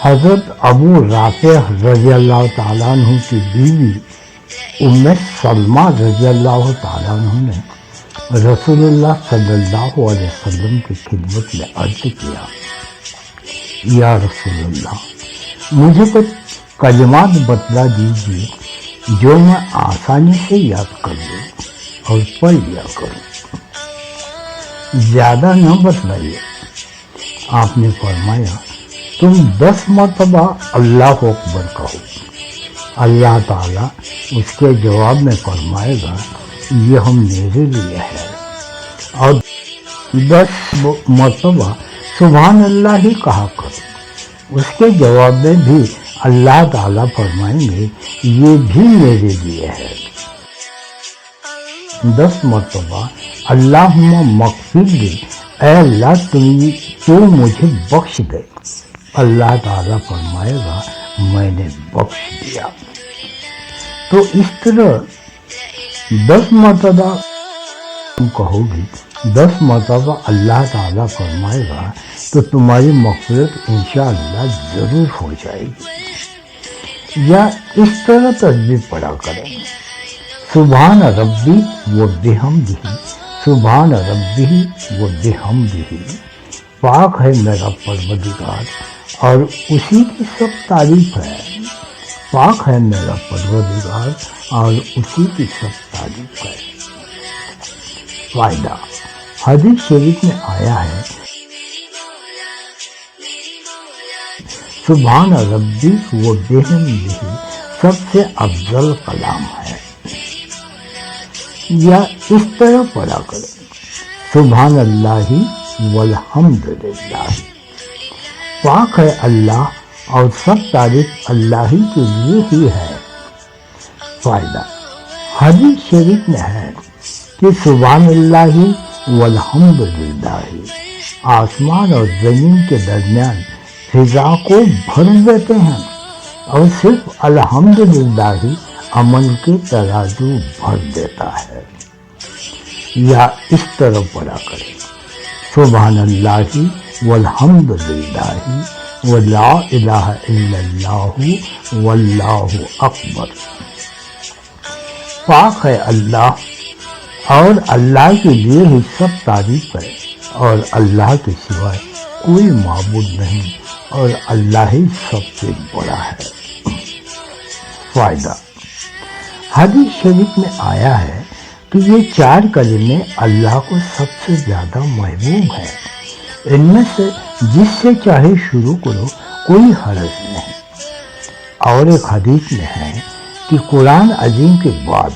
حضرت ابو رافع رضی اللہ تعالیٰ عنہ کی بیوی ام سلمہ رضی اللہ تعالیٰ عنہ نے رسول اللہ صلی اللہ علیہ وسلم کی خدمت میں عرض کیا، یا رسول اللہ، مجھے کچھ کلمات بتلا دیجیے جو میں آسانی سے یاد کر لوں اور پڑھ لیا کروں، زیادہ نہ بتلائیے۔ آپ نے فرمایا، تم 10 مرتبہ اللہ اکبر کہو۔ اللہ تعالیٰ اس کے جواب میں فرمائے گا، یہ ہم میرے لیے ہے، اور 10 مرتبہ سبحان اللہ ہی کہا کرو۔ اس کے جواب میں بھی اللہ تعالیٰ فرمائیں گے، یہ بھی میرے لیے ہے۔ 10 مرتبہ اللہم مغفر لی، اے اللہ تو مجھے بخش دے۔ اللہ تعالیٰ فرمائے گا، میں نے بخش دیا۔ تو اس طرح 10 مرتبہ تم کہو گی، 10 مرتبہ اللہ تعالیٰ فرمائے گا تو تمہاری مغفرت انشاءاللہ ضرور ہو جائے گی۔ یا اس طرح تسبیح پڑھا کریں، سبحان ربی و بحمدہ، سبحان ربی و بحمدہ، پاک ہے میرا پروردگار اور اسی کی سب تعریف ہے، پاک ہے میرا پروردگار اور اسی کی سب تعریف ہے۔ فائدہ، حدیث شریف میں آیا ہے، سبحان ربی و بحمدہ سب سے افضل کلام ہے۔ یا اس طرح پڑھا کریں، سبحان اللہ والحمدللہ، پاک ہے اللہ اور سب تعریف اللہ ہی کے لیے ہی ہے۔ فائدہ، حدیث شریف میں ہے کہ سبحان اللہ والحمدللہ آسمان اور زمین کے درمیان فضا کو بھر دیتے ہیں، اور صرف الحمدللہ ہی عمل کے ترازو بھر دیتا ہے۔ یا اس طرح پڑھا کریں، سبحان اللہ والحمدللہ ولا الہ الا اللہ واللہ اکبر، پاک ہے اللہ اور اللہ کے لیے ہی سب تعریف ہے، اور اللہ کے سوائے کوئی معبود نہیں، اور اللہ ہی سب سے بڑا ہے۔ فائدہ، حدیث شریف میں آیا ہے کہ یہ 4 کلمے اللہ کو سب سے زیادہ محبوب ہیں، ان میں سے جس سے چاہے شروع کرو کوئی حرج نہیں۔ اور ایک حدیث میں ہے کہ قرآن عظیم کے بعد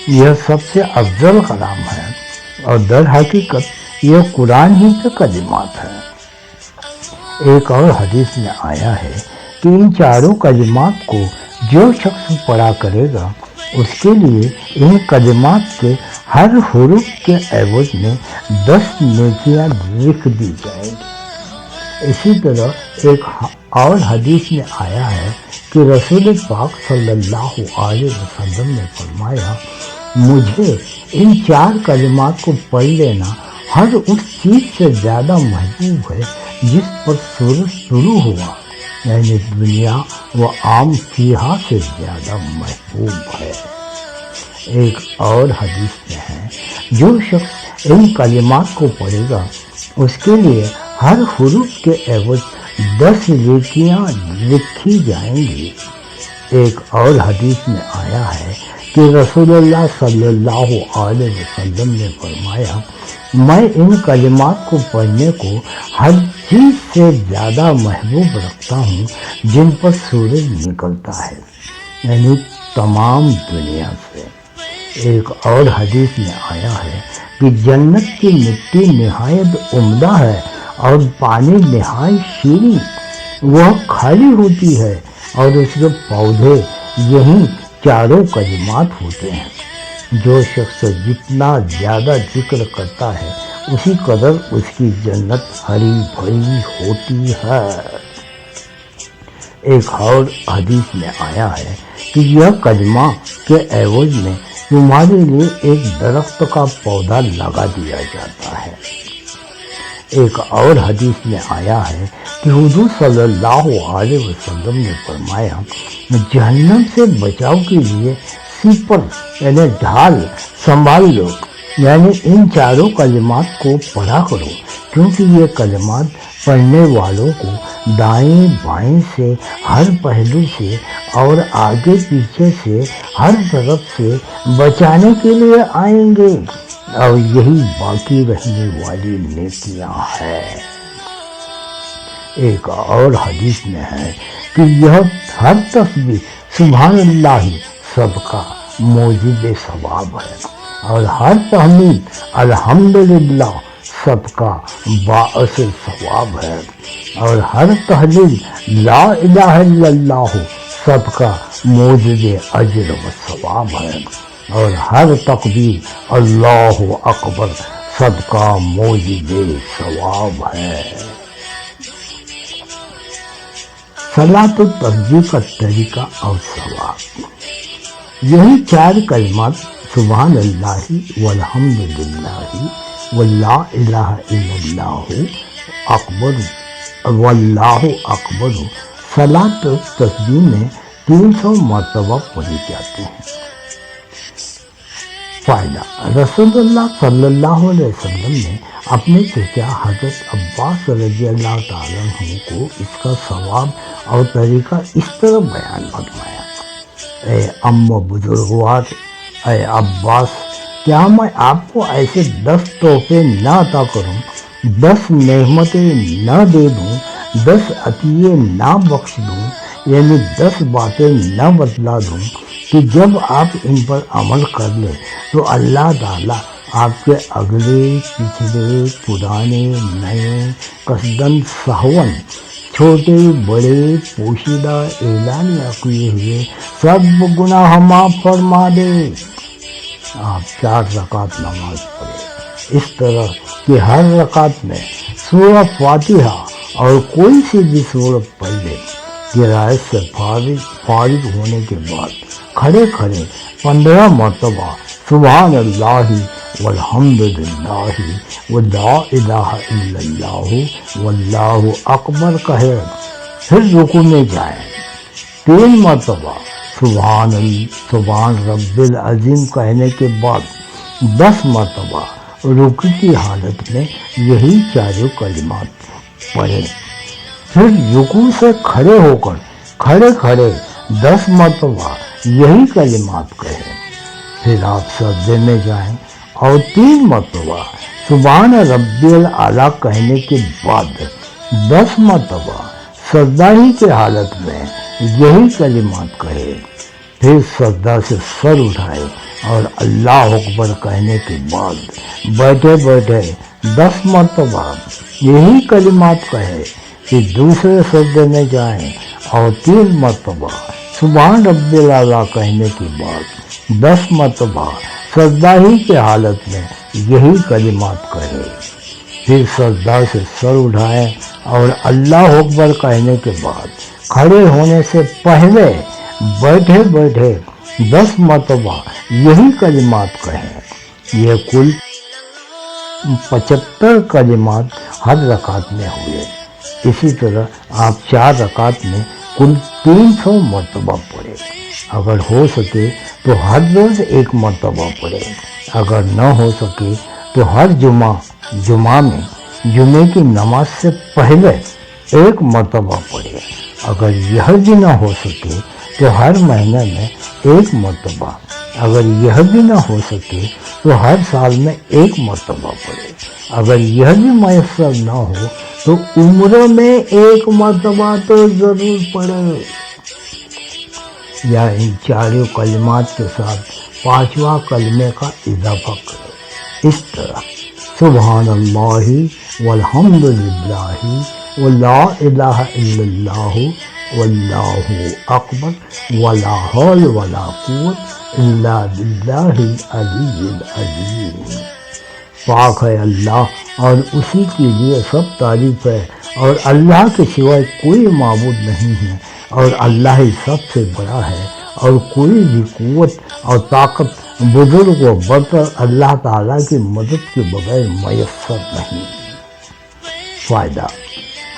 یہ سب سے افضل کلام ہے، اور در حقیقت یہ قرآن ہی کے کلمات ہیں۔ ایک اور حدیث میں آیا ہے کہ ان 4 کلمات کو جو شخص پڑھا کرے گا اس کے لیے ان کلمات کے ہر حرف کے عوض میں 10 نیکیاں لکھ دی جائیں گی۔ اسی طرح ایک اور حدیث میں آیا ہے کہ رسول پاک صلی اللہ علیہ وسلم نے فرمایا، مجھے ان 4 کلمات کو پڑھ لینا ہر اس چیز سے زیادہ محبوب ہے جس پر سورج شروع ہوا، یعنی دنیا و عام فیہا سے زیادہ محبوب ہے۔ ایک اور حدیث میں ہے، جو شخص ان کلمات کو پڑھے گا اس کے لیے ہر حرف کے عوض 10 نیکیاں لکھی جائیں گی۔ ایک اور حدیث میں آیا ہے کہ رسول اللہ صلی اللہ علیہ وسلم نے فرمایا، میں ان کلمات کو پڑھنے کو ہر چیز سے زیادہ محبوب رکھتا ہوں جن پر سورج نکلتا ہے، یعنی تمام دنیا سے۔ ایک اور حدیث میں آیا ہے کہ جنت کی مٹی نہایت عمدہ ہے اور پانی نہایت شیریں، وہ کھالی ہوتی ہے اور اس کے پودے یہی 4 کلمات ہوتے ہیں۔ جو شخص جتنا زیادہ ذکر کرتا ہے اسی قدر اس کی جنت ہری بھری ہوتی ہے۔ ایک اور حدیث میں آیا ہے کہ یہ کلمہ کے عوض میں تمہارے لیے ایک درخت کا پودا لگا دیا جاتا ہے۔ ایک اور حدیث میں آیا ہے کہ حضور صلی اللہ علیہ وسلم نے فرمایا جہنم سے بچاؤ کے لیے سپر یعنی ڈھال سنبھال لو، یعنی ان چاروں کلمات کو پڑھا کرو، کیونکہ یہ کلمات پڑھنے والوں کو دائیں بائیں سے، ہر پہلو سے اور آگے پیچھے سے، ہر طرف سے بچانے کے لیے آئیں گے، اور یہی باقی رہنے والی نیکیاں ہیں۔ ایک اور حدیث میں ہے کہ یہ ہر تسبیح سبحان اللہ صدقہ موجب ثواب ہے، اور ہر تحمید الحمدللہ صدقہ باعث ثواب ہے، اور ہر تحلیل لا الہ الا اللہ صدقہ موجب اجر و ثواب ہے، اور ہر تکبیر اللہ اکبر صدقہ موجب ثواب ہے۔ صلاۃ التسبیح کا طریقہ اور ثواب، یہی چار کلمات سبحان اللہ والحمدللہ واللا الہ الا اللہ اکبر واللہ اکبر صلاۃ التسبیح میں 300 مرتبہ پڑھی جاتی ہیں۔ فائدہ، رسول اللہ صلی اللہ علیہ وسلم نے اپنے چچا حضرت عباس رضی اللہ تعالیٰ عنہ کو اس کا ثواب اور طریقہ اس طرح بیان فرمایا: اے بزرگوار، اے عباس، کیا میں آپ کو ایسے 10 تحفے نہ عطا کروں، 10 نعمتیں نہ دے دوں، 10 عطیے نہ بخش دوں، یعنی 10 باتیں نہ بتلا دوں کہ جب آپ ان پر عمل کر لیں تو اللہ تعالیٰ آپ کے اگلے پچھلے پرانے نئے قصدن سہون چھوٹے بڑے پوشیدہ اعلان کیے ہوئے سب گناہ معاف فرما دے۔ آپ 4 رکعت نماز پڑھیں، اس طرح کہ ہر رکعت میں سورہ فاتحہ اور کوئی سی بھی سورت پڑھ لے۔ قراءت سے فارغ ہونے کے بعد کھڑے کھڑے 15 مرتبہ سبحان اللہ والحمدللہ ولا الہ الا اللہ واللہ اکبر کہے، پھر رکوع میں جائیں، 3 مرتبہ سبحان رب العظیم کہنے کے بعد 10 مرتبہ رکوع کی حالت میں یہی چاروں کلمات پڑھیں، پھر رکوع سے کھڑے ہو کر کھڑے کھڑے 10 مرتبہ یہی کلمات کہیں، پھر آپ سجدے میں جائیں اور 3 مرتبہ سبحان ربی الاعلیٰ کہنے کے بعد 10 مرتبہ سجدہ ہی کی حالت میں یہی کلمات کہے، پھر سجدہ سے سر اٹھائے اور اللہ اکبر کہنے کے بعد بیٹھے بیٹھے 10 مرتبہ یہی کلمات کہے، پھر دوسرے سجدے میں جائیں اور 3 مرتبہ سبحان ربی الاعلیٰ کہنے کے بعد 10 مرتبہ سجدہ ہی کی حالت میں یہی کلمات کہے، پھر سجدہ سے سر اٹھائیں اور اللہ اکبر کہنے کے بعد کھڑے ہونے سے پہلے بیٹھے بیٹھے 10 مرتبہ یہی کلمات کہیں۔ یہ کل 75 کلمات ہر رکعت میں ہوئے۔ اسی طرح آپ 4 رکعت میں کل 300 مرتبہ پڑھیں۔ اگر ہو سکے تو ہر روز 1 مرتبہ پڑھیں، اگر نہ ہو سکے تو ہر جمعہ میں جمعے کی نماز سے پہلے 1 مرتبہ پڑھیں، اگر یہ بھی نہ ہو سکے تو ہر مہینے میں 1 مرتبہ، اگر یہ بھی نہ ہو سکے تو ہر سال میں 1 مرتبہ پڑھیں، اگر یہ بھی میسر نہ ہو تو عمر میں 1 مرتبہ تو ضرور پڑھیں، یا ان چاروں کلمات کے ساتھ 5واں کلمے کا اضافہ کریں۔ اس طرح سبحان اللہ والحمدللہ ولا الہ الا اللہ واللہ اکبر ولا حول ولا قوت الا باللہ العلی العظیم۔ پاک ہے اللہ اور اسی کے لیے سب تعریف ہے، اور اللہ کے سوائے کوئی معبود نہیں ہے، اور اللہ ہی سب سے بڑا ہے، اور کوئی بھی قوت اور طاقت بزرگ و برتر اللہ تعالیٰ کی مدد کے بغیر میسر نہیں۔ فائدہ،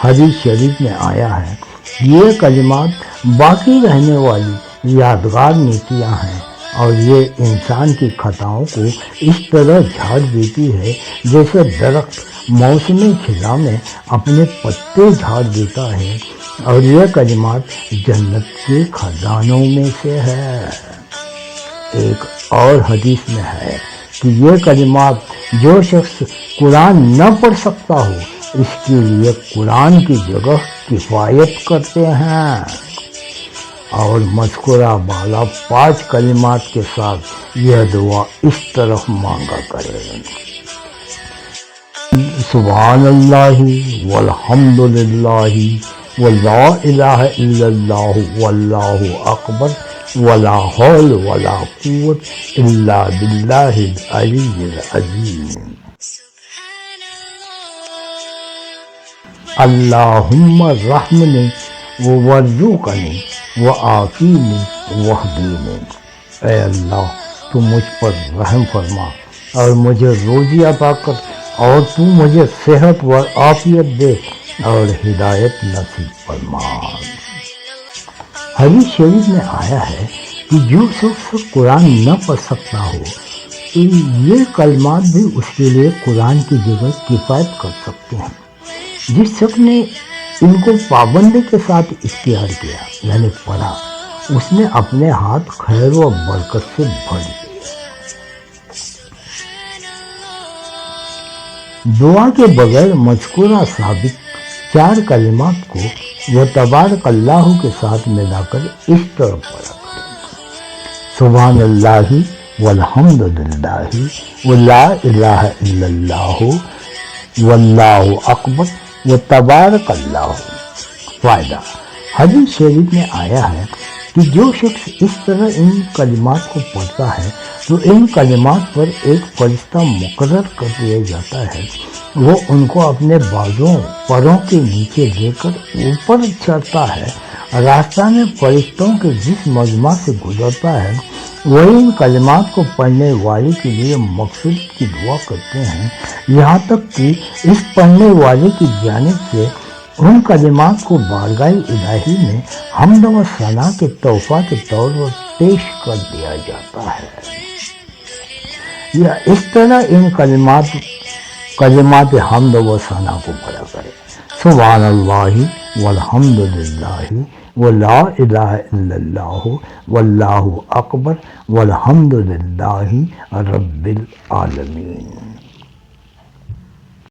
حدیث شریف میں آیا ہے یہ کلمات باقی رہنے والی یادگار نیکیاں ہیں اور یہ انسان کی خطاؤں کو اس طرح جھاڑ دیتی ہے جیسے درخت موسم خزاں میں اپنے پتے جھاڑ دیتا ہے، اور یہ کلمات جنت کے خزانوں میں سے ہے۔ ایک اور حدیث میں ہے کہ یہ کلمات جو شخص قرآن نہ پڑھ سکتا ہو اس کے لیے قرآن کی جگہ کفایت کرتے ہیں۔ اور مذکورہ بالا 5 کلمات کے ساتھ یہ دعا اس طرح مانگا کرے: سبحان اللہ والحمد للہ ولا الہ الا اللہ واللہ اکبر ولا حول ولا قوة الا باللہ العلی العظیم۔ اللہم رحمنی وارزقنی وعافینی واہدینی۔ اے اللہ تو مجھ پر رحم فرما اور مجھے روزی عطا کر، اور تو مجھے صحت و عافیت دے اور ہدایت نصیب فرما۔ حدیث شریف میں آیا ہے کہ جو شخص قرآن نہ پڑھ سکتا ہو تو یہ کلمات بھی اس کے لیے قرآن کی جگہ کفایت کر سکتے ہیں۔ جس شخص نے ان کو پابندی کے ساتھ اختیار کیا یعنی پڑھا، اس نے اپنے ہاتھ خیر و برکت سے بھر دیے۔ دعا کے بغیر مذکورہ ثابت 4 کلمات کو وہ تبارک اللہ کے ساتھ ملا کر اس طرح پڑھا کریں: سبحان اللہ والحمد للہ ولا الہ الا اللہ واللہ اکبر وتبارک اللہ۔ فائدہ، حدیث شریف میں آیا ہے کہ جو شخص اس طرح ان کلمات کو پڑھتا ہے تو ان کلمات پر ایک فرشتہ مقرر کر دیا جاتا ہے، وہ ان کو اپنے بازوں پروں کے نیچے لے کر اوپر چڑھتا ہے۔ راستہ میں فرشتوں کے جس مجمع سے گزرتا ہے وہ ان کلمات کو پڑھنے والے کے لیے مغفرت کی دعا کرتے ہیں، یہاں تک کہ اس پڑھنے والے کی جانب سے ان کلمات کو بارگاہ الہی میں حمد و ثنا کے تحفہ کے طور پر پیش کر دیا جاتا ہے۔ یا اس طرح ان کلمات حمد و ثنا کو پڑھا کرے: سبحان اللہ والحمد للہ ولا الہ الا اللہ واللہ اکبر والحمد للہ رب العالمین۔